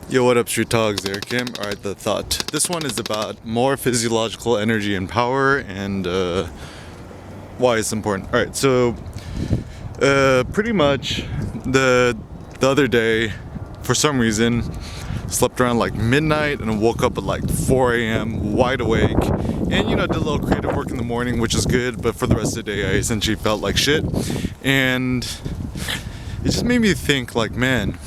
Yo, what up, Street Talks? There, Kim. Alright, the thought. This one is about more physiological energy and power and why it's important. Alright, so pretty much the other day, for some reason, slept around like midnight and woke up at like 4 a.m. wide awake. And did a little creative work in the morning, which is good, but for the rest of the day, I essentially felt like shit. And it just made me think, like, man,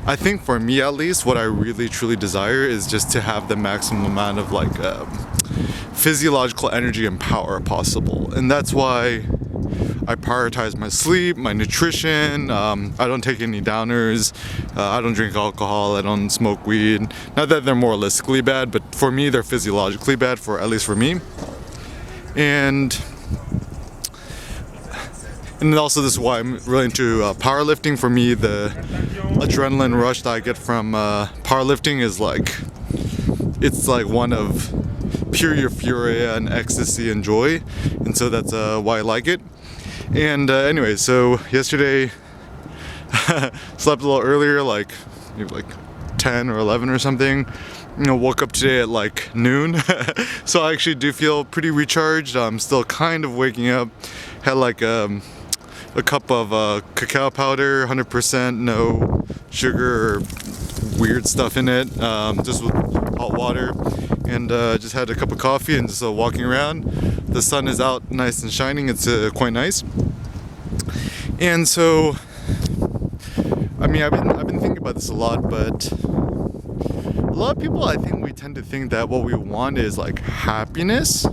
I think for me at least, what I really truly desire is just to have the maximum amount of like physiological energy and power possible. And that's why I prioritize my sleep, my nutrition. I don't take any downers. I don't drink alcohol. I don't smoke weed. Not that they're moralistically bad, but for me, they're physiologically bad, for at least for me. And also, this is why I'm really into powerlifting. For me, the adrenaline rush that I get from powerlifting is like, it's like one of pure euphoria and ecstasy and joy. And so that's why I like it. And anyway, so yesterday, slept a little earlier, like maybe like 10 or 11 or something. Woke up today at like noon. So I actually do feel pretty recharged. I'm still kind of waking up. Had like a cup of cacao powder, 100%, no sugar or weird stuff in it, just with hot water, and just had a cup of coffee and just walking around. The sun is out nice and shining. It's quite nice. And so, I mean, I've been thinking about this a lot, but a lot of people, I think we tend to think that what we want is like happiness,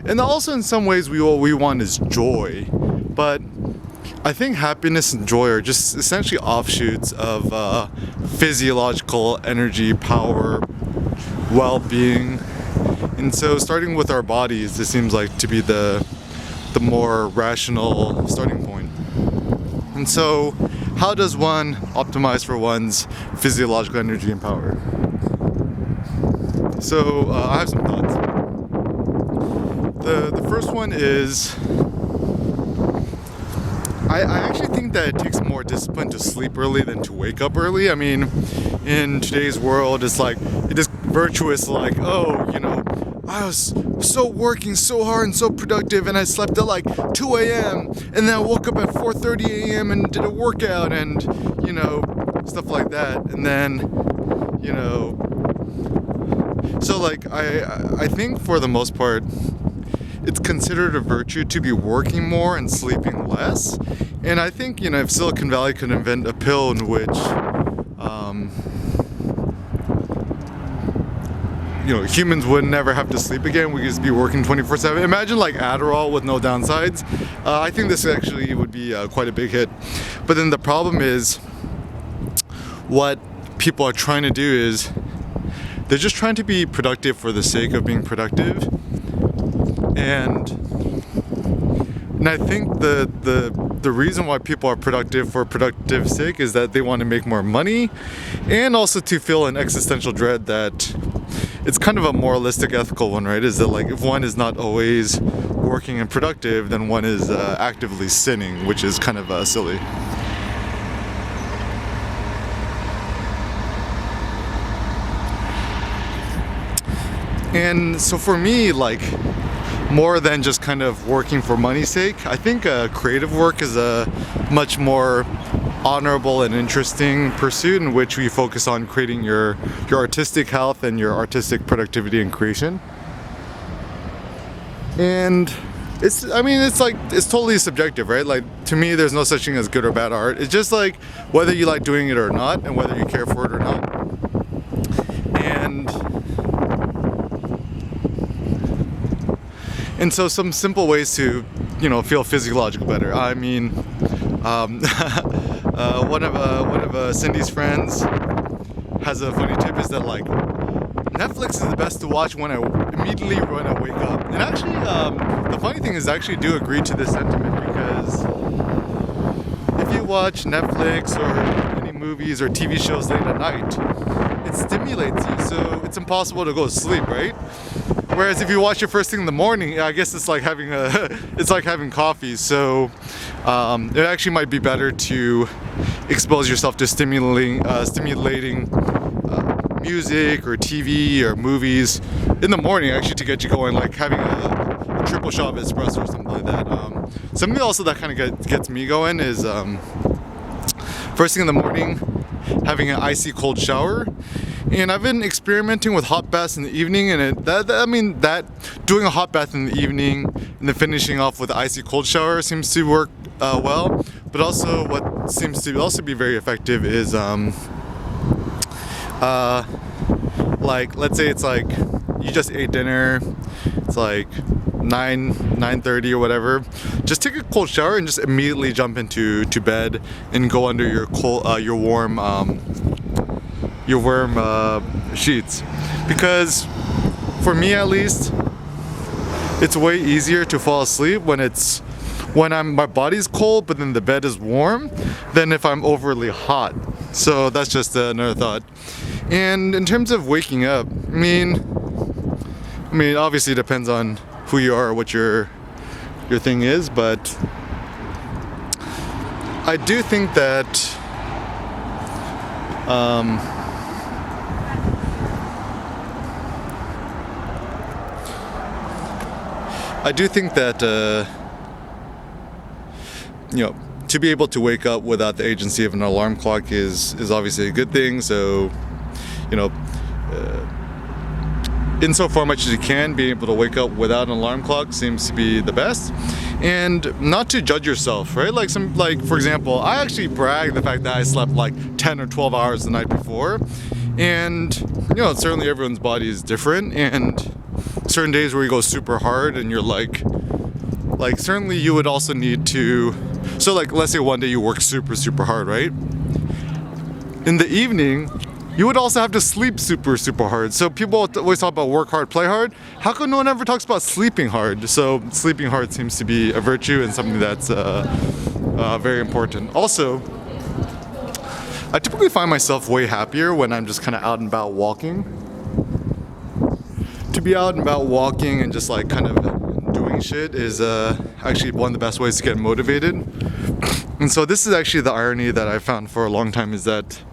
and also in some ways what we want is joy. But I think happiness and joy are just essentially offshoots of physiological energy, power, well-being. And so starting with our bodies, this seems like to be the more rational starting point. And so how does one optimize for one's physiological energy and power? So I have some thoughts. The first one is, I actually think that it takes more discipline to sleep early than to wake up early. I mean, in today's world, it's like, it is virtuous, like, oh, I was working so hard and so productive, and I slept at like 2 a.m. and then I woke up at 4:30 a.m. and did a workout and, stuff like that. And then, so like, I think for the most part, it's considered a virtue to be working more and sleeping less. And I think, if Silicon Valley could invent a pill in which, humans would never have to sleep again, we could just be working 24/7. Imagine like Adderall with no downsides. I think this actually would be quite a big hit. But then the problem is, what people are trying to do is, they're just trying to be productive for the sake of being productive. And I think the reason why people are productive for productive sake is that they want to make more money, and also to feel an existential dread that it's kind of a moralistic, ethical one, right? Is that like, if one is not always working and productive, then one is actively sinning, which is kind of silly. And so for me, like, more than just kind of working for money's sake, I think creative work is a much more honorable and interesting pursuit, in which we focus on creating your artistic health and your artistic productivity and creation. And it's totally subjective, right? Like, to me, there's no such thing as good or bad art. It's just like whether you like doing it or not, and whether you care for it or not. And so some simple ways to, feel physiological better. I mean, one of Cindy's friends has a funny tip, is that like, Netflix is the best to watch immediately when I wake up. And actually, the funny thing is, I actually do agree to this sentiment, because if you watch Netflix or any movies or TV shows late at night, it stimulates you, so it's impossible to go to sleep, right? Whereas if you watch it first thing in the morning, I guess it's like having coffee. So it actually might be better to expose yourself to stimulating music or TV or movies in the morning, actually, to get you going, like having a triple shot of espresso or something like that. Something also that kind of gets me going is first thing in the morning, having an icy cold shower. And I've been experimenting with hot baths in the evening, and that doing a hot bath in the evening and then finishing off with an icy cold shower seems to work well. But also, what seems to also be very effective is like, let's say it's like you just ate dinner, it's like 9:30 or whatever. Just take a cold shower and just immediately jump into bed and go under your warm sheets, because for me at least, it's way easier to fall asleep when my body's cold but then the bed is warm than if I'm overly hot. So that's just another thought. And in terms of waking up, I mean obviously it depends on who you are or what your thing is, but I do think that to be able to wake up without the agency of an alarm clock is obviously a good thing. So, insofar much as you can, being able to wake up without an alarm clock seems to be the best. And not to judge yourself, right? Like for example, I actually brag the fact that I slept like 10 or 12 hours the night before. And, certainly everyone's body is different, and certain days where you go super hard and you're like certainly you would also need to, so like let's say one day you work super, super hard, right? In the evening, you would also have to sleep super, super hard. So people always talk about work hard, play hard. How come no one ever talks about sleeping hard? So sleeping hard seems to be a virtue and something that's very important. Also, I typically find myself way happier when I'm just kind of out and about walking. To be out and about walking and just like kind of doing shit is actually one of the best ways to get motivated. And so this is actually the irony that I found for a long time, is that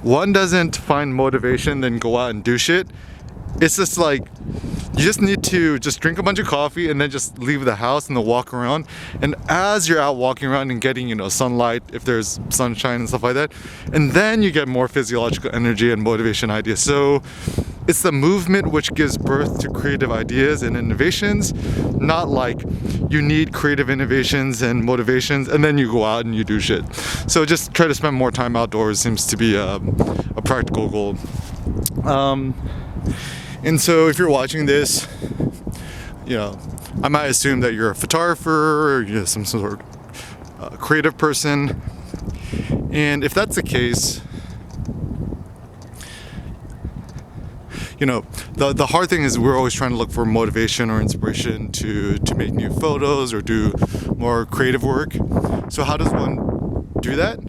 one doesn't find motivation then go out and do shit. It's just like you just need to just drink a bunch of coffee and then just leave the house and then walk around. And as you're out walking around and getting, sunlight, if there's sunshine and stuff like that, and then you get more physiological energy and motivation ideas. So it's the movement which gives birth to creative ideas and innovations, not like you need creative innovations and motivations and then you go out and you do shit. So just try to spend more time outdoors seems to be a practical goal. And so if you're watching this, I might assume that you're a photographer or you're some sort of creative person. And if that's the case, the hard thing is we're always trying to look for motivation or inspiration to make new photos or do more creative work. So how does one do that?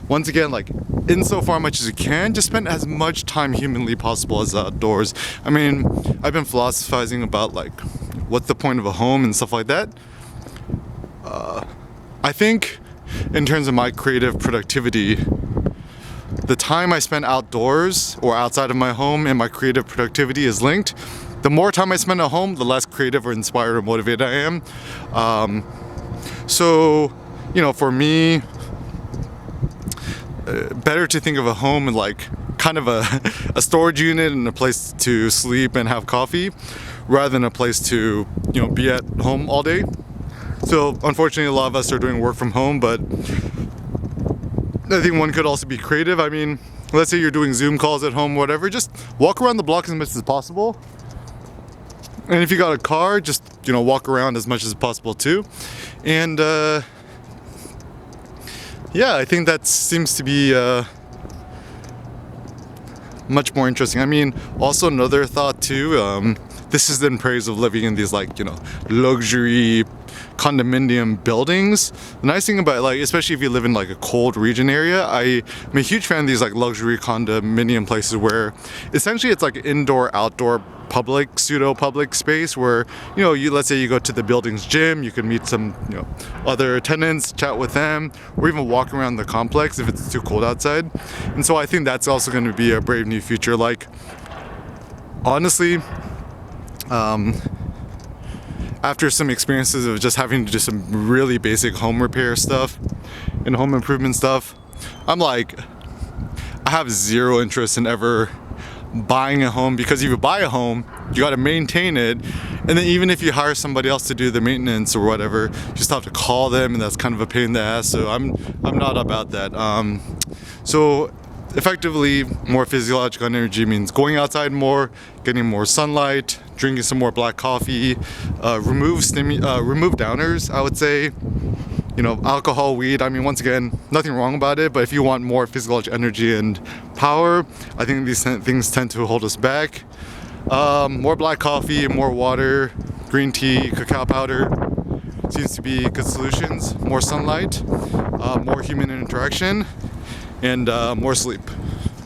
Once again, like insofar much as you can, just spend as much time humanly possible as outdoors. I've been philosophizing about like what's the point of a home and stuff like that. I think in terms of my creative productivity, the time I spend outdoors or outside of my home and my creative productivity is linked. The more time I spend at home, the less creative or inspired or motivated I am. So, for me, better to think of a home and like kind of a storage unit and a place to sleep and have coffee, rather than a place to be at home all day. So unfortunately, a lot of us are doing work from home, but I think one could also be creative. Let's say you're doing Zoom calls at home, whatever, just walk around the block as much as possible. And if you got a car, just walk around as much as possible too. And I think that seems to be much more interesting. Also another thought too, this is in praise of living in these luxury condominium buildings. The nice thing about, like, especially if you live in like a cold region area, I'm a huge fan of these like luxury condominium places where essentially it's like indoor outdoor public, pseudo public space where, you know, you, let's say you go to the building's gym, you can meet some, you know, other tenants, chat with them, or even walk around the complex if it's too cold outside. And so I think that's also going to be a brave new future. Like, honestly, after some experiences of just having to do some really basic home repair stuff and home improvement stuff, I'm like, I have zero interest in ever buying a home, because if you buy a home, you got to maintain it, and then even if you hire somebody else to do the maintenance or whatever, you just have to call them, and that's kind of a pain in the ass. So I'm not about that. So effectively, more physiological energy means going outside more, getting more sunlight, drinking some more black coffee, remove downers, I would say. You know, alcohol, weed, I mean, once again, nothing wrong about it, but if you want more physiological energy and power, I think these things tend to hold us back. More black coffee, more water, green tea, cacao powder seems to be good solutions. More sunlight, more human interaction, and more sleep.